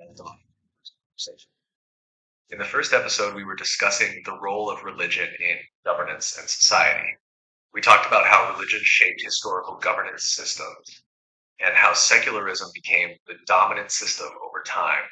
and thought conversation. In the first episode, we were discussing the role of religion in governance and society. We talked about how religion shaped historical governance systems and how secularism became the dominant system over time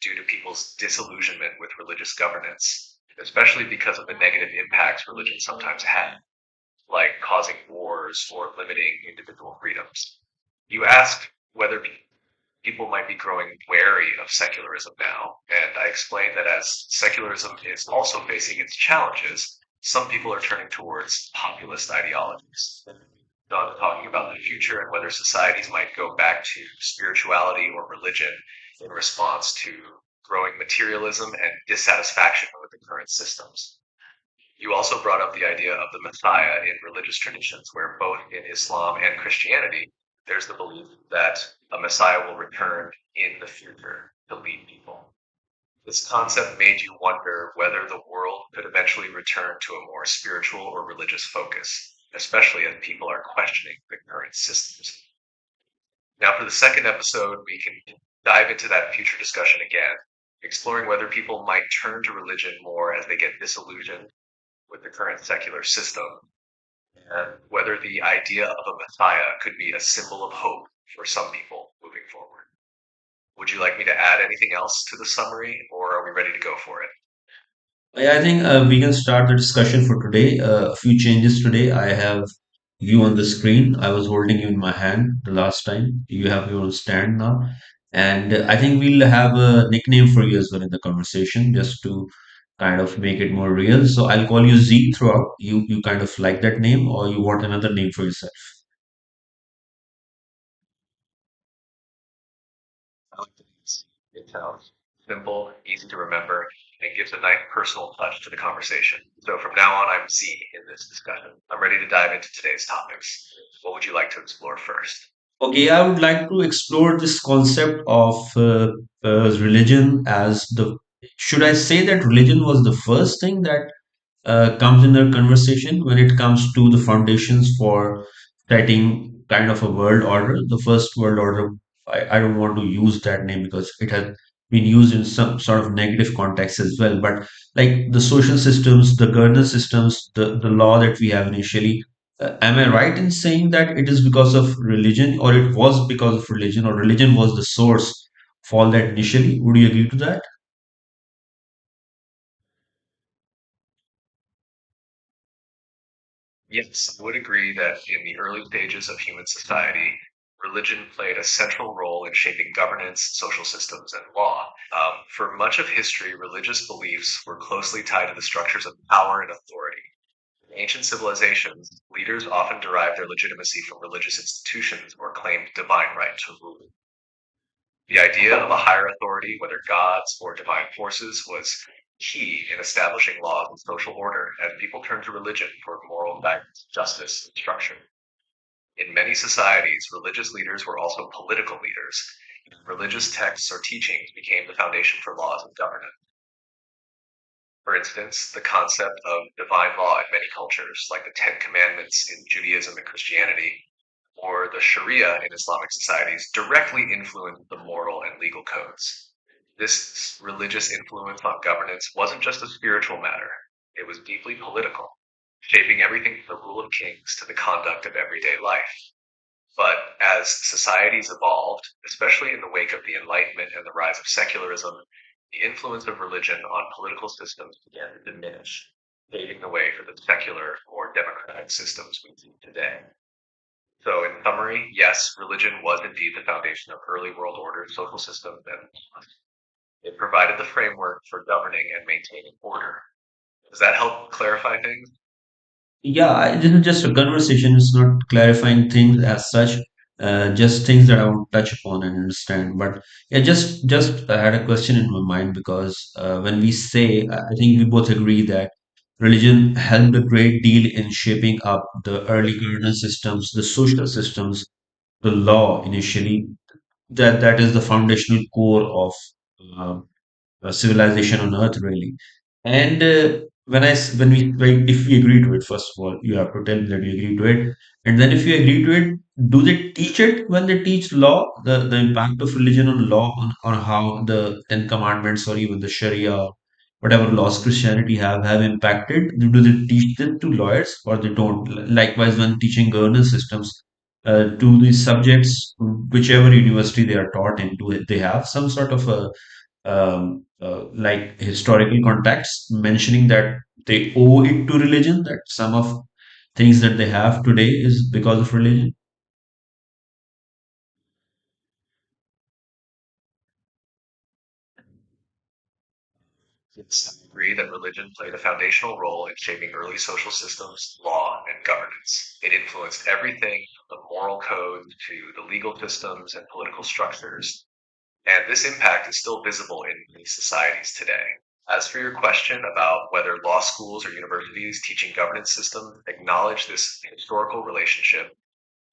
due to people's disillusionment with religious governance, especially because of the negative impacts religion sometimes had, like causing wars or limiting individual freedoms. You asked whether people might be growing wary of secularism now, and I explained that as secularism is also facing its challenges, some people are turning towards populist ideologies. Done talking about the future and whether societies might go back to spirituality or religion in response to growing materialism and dissatisfaction with the current systems. You also brought up the idea of the Messiah in religious traditions, where both in Islam and Christianity, there's the belief that a Messiah will return in the future to lead people. This concept made you wonder whether the world could eventually return to a more spiritual or religious focus, especially as people are questioning the current systems. Now, for the second episode, we can dive into that future discussion again, exploring whether people might turn to religion more as they get disillusioned with the current secular system, and whether the idea of a Messiah could be a symbol of hope for some people moving forward. Would you like me to add anything else to the summary, or are we ready to go for it? Yeah, I think we can start the discussion for today. A few changes today. I have you on the screen. I was holding you in my hand the last time. You have your own stand now. And I think we'll have a nickname for you as well in the conversation just to kind of make it more real. So I'll call you Z throughout. You kind of like that name or you want another name for yourself? I like the names. It sounds simple, easy to remember, and gives a nice personal touch to the conversation. So from now on, I'm Z in this discussion. I'm ready to dive into today's topics. What would you like to explore first? Okay, I would like to explore this concept of religion as the. Should I say that religion was the first thing that comes in the conversation when it comes to the foundations for setting kind of a world order? The first world order, I don't want to use that name because it has been used in some sort of negative context as well. But like the social systems, the governance systems, the law that we have initially, am I right in saying that it is because of religion, or it was because of religion, or religion was the source for all that initially? Would you agree to that? Yes, I would agree that in the early stages of human society, religion played a central role in shaping governance, social systems, and law. For much of history, religious beliefs were closely tied to the structures of power and authority. In ancient civilizations, leaders often derived their legitimacy from religious institutions or claimed divine right to rule. The idea of a higher authority, whether gods or divine forces, was key in establishing laws and social order, as people turned to religion for moral guidance, justice, and structure. In many societies, religious leaders were also political leaders. Religious texts or teachings became the foundation for laws and governance. For instance, the concept of divine law in many cultures, like the Ten Commandments in Judaism and Christianity, or the Sharia in Islamic societies, directly influenced the moral and legal codes. This religious influence on governance wasn't just a spiritual matter, it was deeply political, shaping everything from the rule of kings to the conduct of everyday life. But as societies evolved, especially in the wake of the Enlightenment and the rise of secularism, the influence of religion on political systems began to diminish, paving the way for the secular, more democratic systems we see today. So, in summary, yes, religion was indeed the foundation of early world order social systems, and it provided the framework for governing and maintaining order. Does that help clarify things? Yeah, this is just a conversation. It's not clarifying things as such. Just things that I want to touch upon and understand. But yeah, just I had a question in my mind because when we say, I think we both agree that religion helped a great deal in shaping up the early governance systems, the social systems, the law initially. That is the foundational core of uh, civilization on earth really. And when when we, like, if we agree to it, first of all you have to tell me that you agree to it, and then if you agree to it, do they teach it when they teach law, the impact of religion on law, on how the Ten Commandments or even the Sharia, whatever laws Christianity have impacted? Do they teach it to lawyers or they don't? Likewise, when teaching governance systems to these subjects, whichever university they are taught in, do they have some sort of a like historical context mentioning that they owe it to religion, that some of things that they have today is because of religion? Yes, I agree that religion played a foundational role in shaping early social systems, law, and governance. It influenced everything from the moral code to the legal systems and political structures, and this impact is still visible in many societies today. As for your question about whether law schools or universities teaching governance systems acknowledge this historical relationship,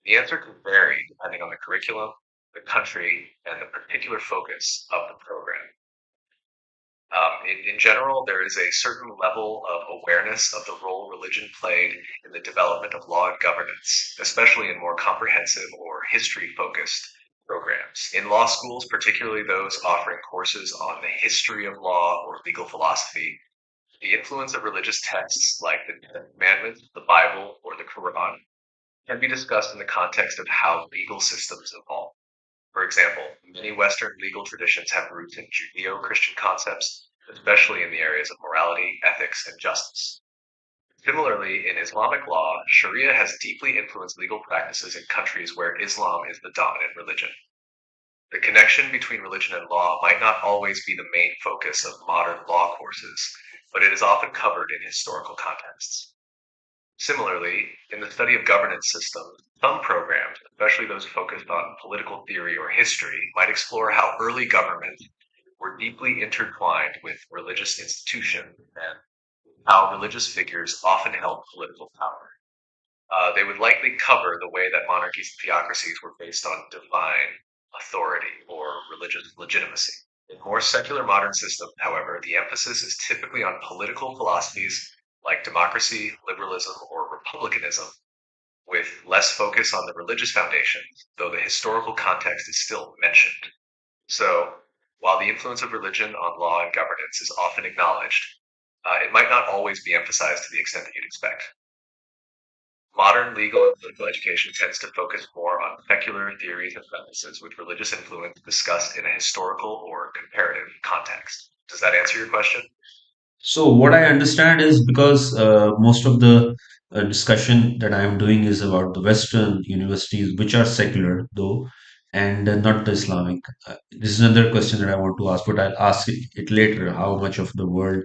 the answer can vary depending on the curriculum, the country, and the particular focus of the program. In general, there is a certain level of awareness of the role religion played in the development of law and governance, especially in more comprehensive or history focused programs. In law schools, particularly those offering courses on the history of law or legal philosophy, the influence of religious texts like the Ten Commandments, the Bible, or the Quran can be discussed in the context of how legal systems evolve. For example, many Western legal traditions have roots in Judeo Christian concepts, especially in the areas of morality, ethics, and justice. Similarly, in Islamic law, Sharia has deeply influenced legal practices in countries where Islam is the dominant religion. The connection between religion and law might not always be the main focus of modern law courses, but it is often covered in historical contexts. Similarly, in the study of governance systems, some programs, especially those focused on political theory or history, might explore how early governments were deeply intertwined with religious institutions and how religious figures often held political power. They would likely cover the way that monarchies and theocracies were based on divine authority or religious legitimacy. In more secular modern systems, however, the emphasis is typically on political philosophies like democracy, liberalism, or republicanism, with less focus on the religious foundations, though the historical context is still mentioned. So, while the influence of religion on law and governance is often acknowledged, it might not always be emphasized to the extent that you'd expect. Modern legal and political education tends to focus more on secular theories and premises with religious influence discussed in a historical or comparative context. Does that answer your question? So what I understand is because most of the discussion that I am doing is about the Western universities, which are secular though, and not the Islamic. This is another question that I want to ask, but I'll ask it later. How much of the world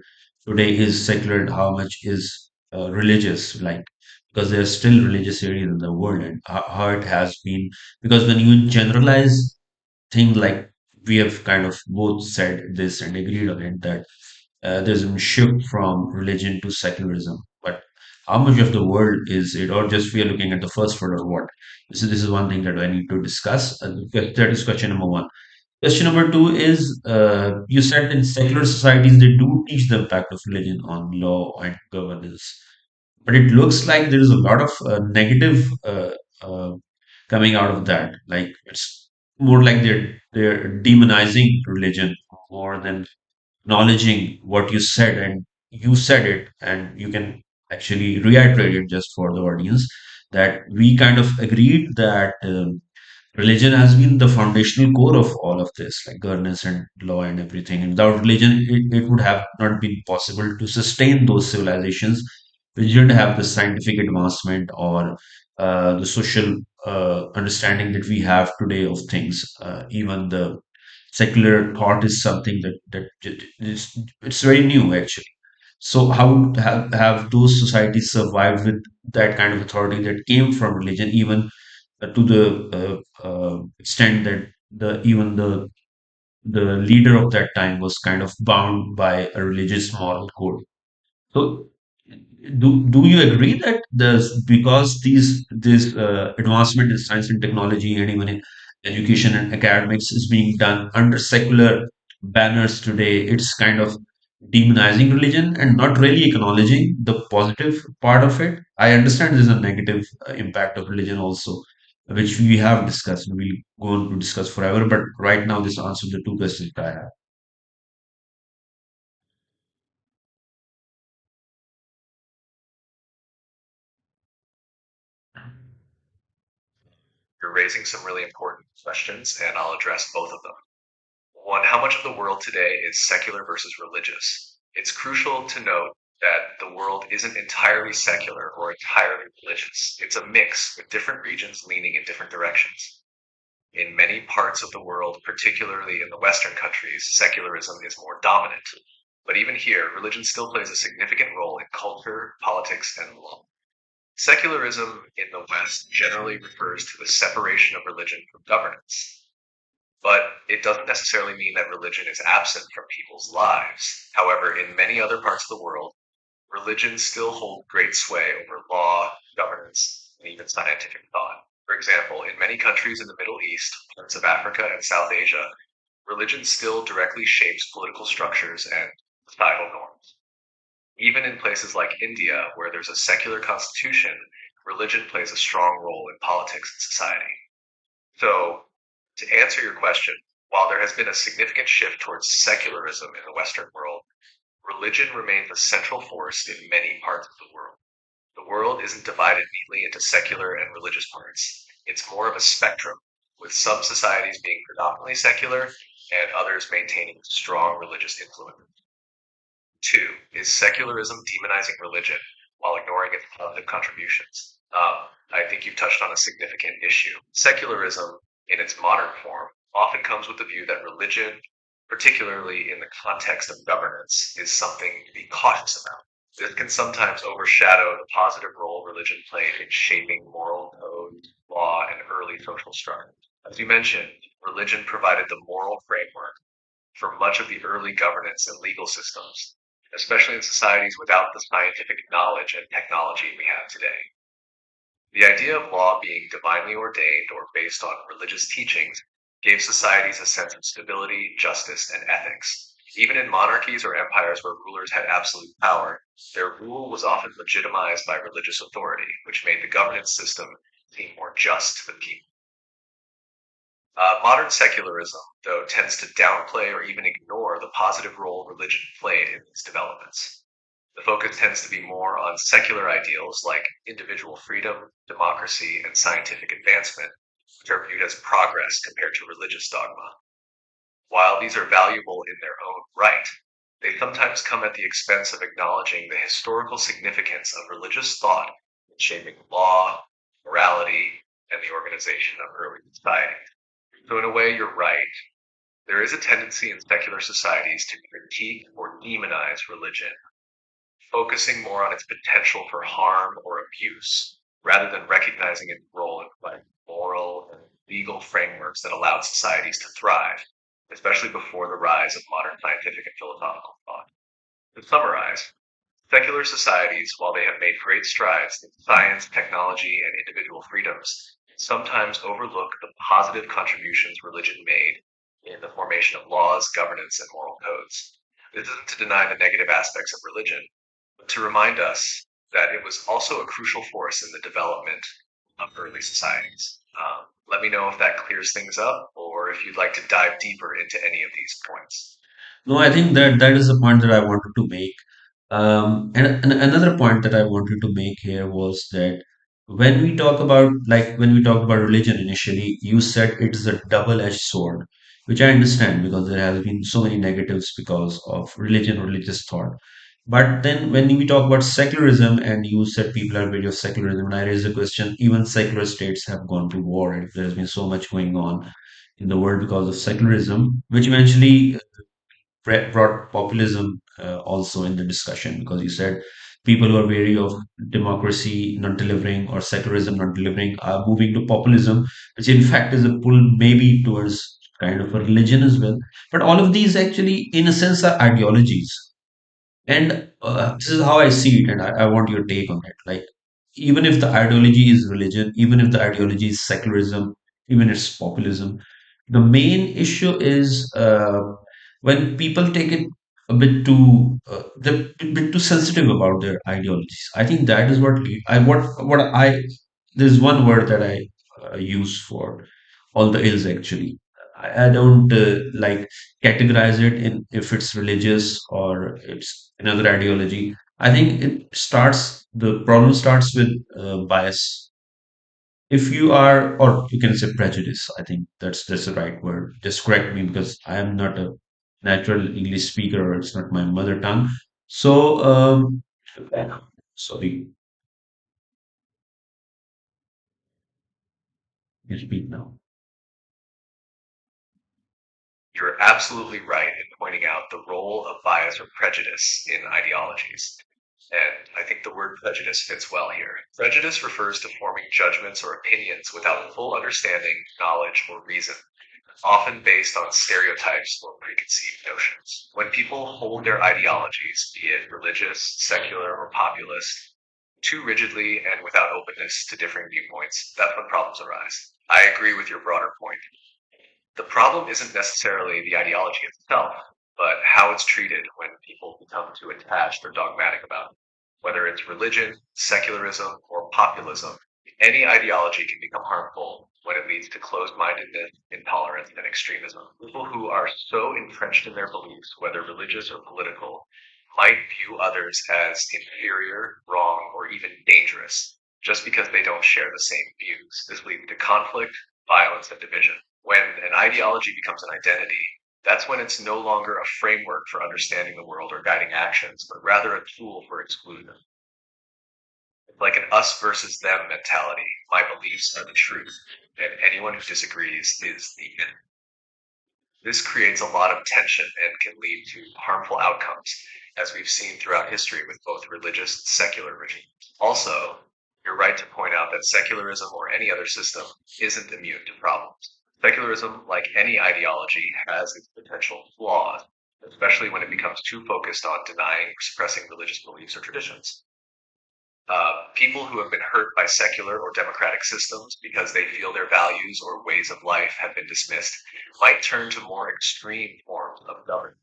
today is secular and how much is religious? Like, because there are still religious areas in the world, and how it has been. Because when you generalize things like we have kind of both said this and agreed on it that there's a shift from religion to secularism. But how much of the world is it, or just we are looking at the first world, or what? This is one thing that I need to discuss. That is question number one. Question number two is you said in secular societies they do teach the impact of religion on law and governance, but it looks like there is a lot of negative coming out of that. Like it's more like they're demonizing religion more than acknowledging what you said, and you said it, and you can actually reiterate it just for the audience that we kind of agreed that religion has been the foundational core of all of this, like governance and law and everything. And without religion, it would have not been possible to sustain those civilizations which didn't have the scientific advancement or the social understanding that we have today of things. Even the secular thought is something that it's very new actually. So how have those societies survived with that kind of authority that came from religion, even to the extent that the leader of that time was kind of bound by a religious moral code? So, do you agree that there's because this advancement in science and technology and even in education and academics is being done under secular banners today, it's kind of demonizing religion and not really acknowledging the positive part of it? I understand there's a negative impact of religion also, which we have discussed and we'll go on to discuss forever. But right now, this answers the two questions that I have. You're raising some really important questions, and I'll address both of them. One, how much of the world today is secular versus religious? It's crucial to note that the world isn't entirely secular or entirely religious. It's a mix with different regions leaning in different directions. In many parts of the world, particularly in the Western countries, secularism is more dominant. But even here, religion still plays a significant role in culture, politics, and law. Secularism in the West generally refers to the separation of religion from governance, but it doesn't necessarily mean that religion is absent from people's lives. However, in many other parts of the world, religion still hold great sway over law, governance, and even scientific thought. For example, in many countries in the Middle East, parts of Africa, and South Asia, religion still directly shapes political structures and societal norms. Even in places like India, where there's a secular constitution, religion plays a strong role in politics and society. So, to answer your question, while there has been a significant shift towards secularism in the Western world, religion remains a central force in many parts of the world. The world isn't divided neatly into secular and religious parts. It's more of a spectrum, with some societies being predominantly secular and others maintaining strong religious influence. Two, is secularism demonizing religion while ignoring its positive contributions? I think you've touched on a significant issue. Secularism, in its modern form, often comes with the view that religion, particularly in the context of governance, is something to be cautious about. This can sometimes overshadow the positive role religion played in shaping moral codes, law, and early social structures. As you mentioned, religion provided the moral framework for much of the early governance and legal systems, especially in societies without the scientific knowledge and technology we have today. The idea of law being divinely ordained or based on religious teachings gave societies a sense of stability, justice, and ethics. Even in monarchies or empires where rulers had absolute power, their rule was often legitimized by religious authority, which made the governance system seem more just to the people. Modern secularism, though, tends to downplay or even ignore the positive role religion played in these developments. The focus tends to be more on secular ideals like individual freedom, democracy, and scientific advancement, which are viewed as progress compared to religious dogma. While these are valuable in their own right, they sometimes come at the expense of acknowledging the historical significance of religious thought in shaping law, morality, and the organization of early societies. So, in a way, you're right. There is a tendency in secular societies to critique or demonize religion, focusing more on its potential for harm or abuse, rather than recognizing its role in providing moral and legal frameworks that allowed societies to thrive, especially before the rise of modern scientific and philosophical thought. To summarize, secular societies, while they have made great strides in science, technology, and individual freedoms, sometimes overlook the positive contributions religion made in the formation of laws, governance, and moral codes. This isn't to deny the negative aspects of religion, but to remind us that it was also a crucial force in the development of early societies. Let me know if that clears things up or if you'd like to dive deeper into any of these points. No, I think that that is the point that I wanted to make. And another point that I wanted to make here was that when we talk about, like, when we talk about religion initially, you said it is a double-edged sword, which I understand because there has been so many negatives because of religion, religious thought. But then when we talk about secularism, and you said people are wary of secularism, and I raise the question, even secular states have gone to war, and there has been so much going on in the world because of secularism, which eventually brought populism also in the discussion, because you said people who are wary of democracy not delivering or secularism not delivering are moving to populism, which in fact is a pull maybe towards kind of a religion as well. But all of these actually, in a sense, are ideologies. And this is how I see it, and I want your take on it. Like, even if the ideology is religion, even if the ideology is secularism, even if it's populism, the main issue is when people take it a bit too, they're a bit too sensitive about their ideologies. I think that is what I there's one word that I use for all the ills actually. I don't like categorize it in if it's religious or it's another ideology. I think the problem starts with bias. If you are, or you can say prejudice, I think that's the right word. Just correct me because I am not a natural English speaker or it's not my mother tongue. So, sorry, you speak now. You're absolutely right in pointing out the role of bias or prejudice in ideologies. And I think the word prejudice fits well here. Prejudice refers to forming judgments or opinions without full understanding, knowledge, or reason, often based on stereotypes or preconceived notions. When people hold their ideologies, be it religious, secular, or populist, too rigidly and without openness to differing viewpoints, that's when problems arise. I agree with your broader point. The problem isn't necessarily the ideology itself, but how it's treated when people become too attached or dogmatic about it. Whether it's religion, secularism, or populism, any ideology can become harmful when it leads to closed mindedness, intolerance, and extremism. People who are so entrenched in their beliefs, whether religious or political, might view others as inferior, wrong, or even dangerous just because they don't share the same views. This leads to conflict, violence, and division. When an ideology becomes an identity, that's when it's no longer a framework for understanding the world or guiding actions, but rather a tool for exclusion. It's like an us versus them mentality. My beliefs are the truth, and anyone who disagrees is the enemy. This creates a lot of tension and can lead to harmful outcomes, as we've seen throughout history with both religious and secular regimes. Also, you're right to point out that secularism or any other system isn't immune to problems. Secularism, like any ideology, has its potential flaws, especially when it becomes too focused on denying or suppressing religious beliefs or traditions. People who have been hurt by secular or democratic systems because they feel their values or ways of life have been dismissed might turn to more extreme forms of governance,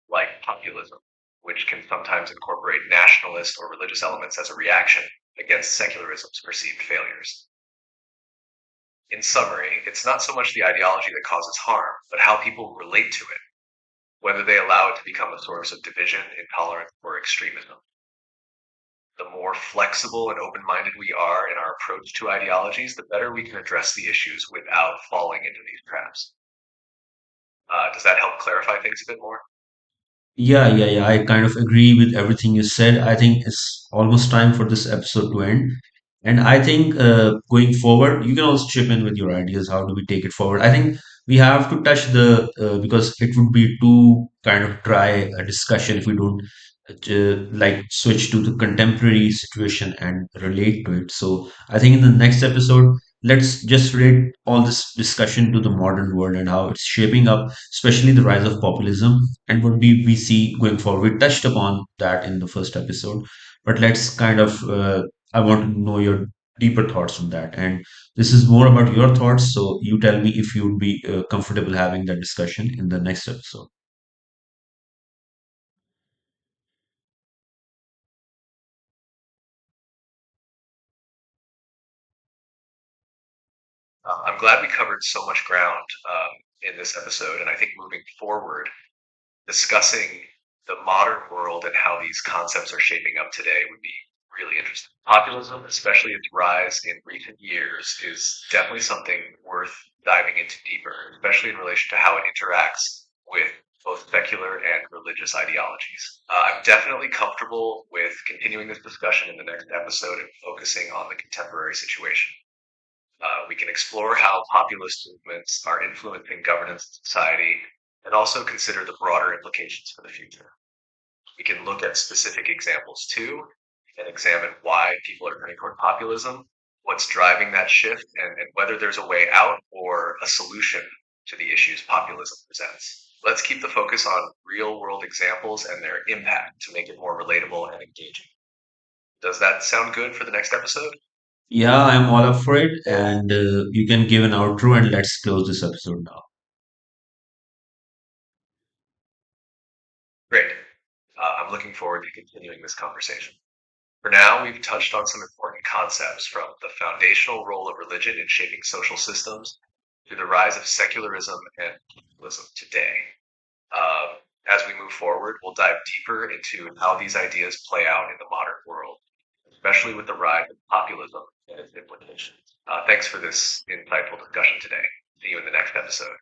like populism, which can sometimes incorporate nationalist or religious elements as a reaction against secularism's perceived failures. In summary, it's not so much the ideology that causes harm, but how people relate to it, whether they allow it to become a source of division, intolerance, or extremism. The more flexible and open minded we are in our approach to ideologies, the better we can address the issues without falling into these traps. Does that help clarify things a bit more? Yeah. I kind of agree with everything you said. I think it's almost time for this episode to end. And I think going forward, you can also chip in with your ideas. How do we take it forward? I think we have to touch because it would be too kind of dry a discussion if we don't like switch to the contemporary situation and relate to it. So I think in the next episode, let's just relate all this discussion to the modern world and how it's shaping up, especially the rise of populism and what we see going forward. We touched upon that in the first episode, but let's kind of, I want to know your deeper thoughts on that. And this is more about your thoughts. So you tell me if you would be comfortable having that discussion in the next episode. I'm glad we covered so much ground in this episode, and I think moving forward, discussing the modern world and how these concepts are shaping up today would be really interesting. Populism, especially its rise in recent years, is definitely something worth diving into deeper, especially in relation to how it interacts with both secular and religious ideologies. I'm definitely comfortable with continuing this discussion in the next episode and focusing on the contemporary situation. We can explore how populist movements are influencing governance and society, and also consider the broader implications for the future. We can look at specific examples too, and examine why people are turning toward populism, what's driving that shift, and whether there's a way out or a solution to the issues populism presents. Let's keep the focus on real world examples and their impact to make it more relatable and engaging. Does that sound good for the next episode? Yeah, I'm all up for it. And you can give an outro and let's close this episode now. Great. I'm looking forward to continuing this conversation. For now, we've touched on some important concepts from the foundational role of religion in shaping social systems to the rise of secularism and populism today. As we move forward, we'll dive deeper into how these ideas play out in the modern world, especially with the rise of populism and its implications. Thanks for this insightful discussion today. See you in the next episode.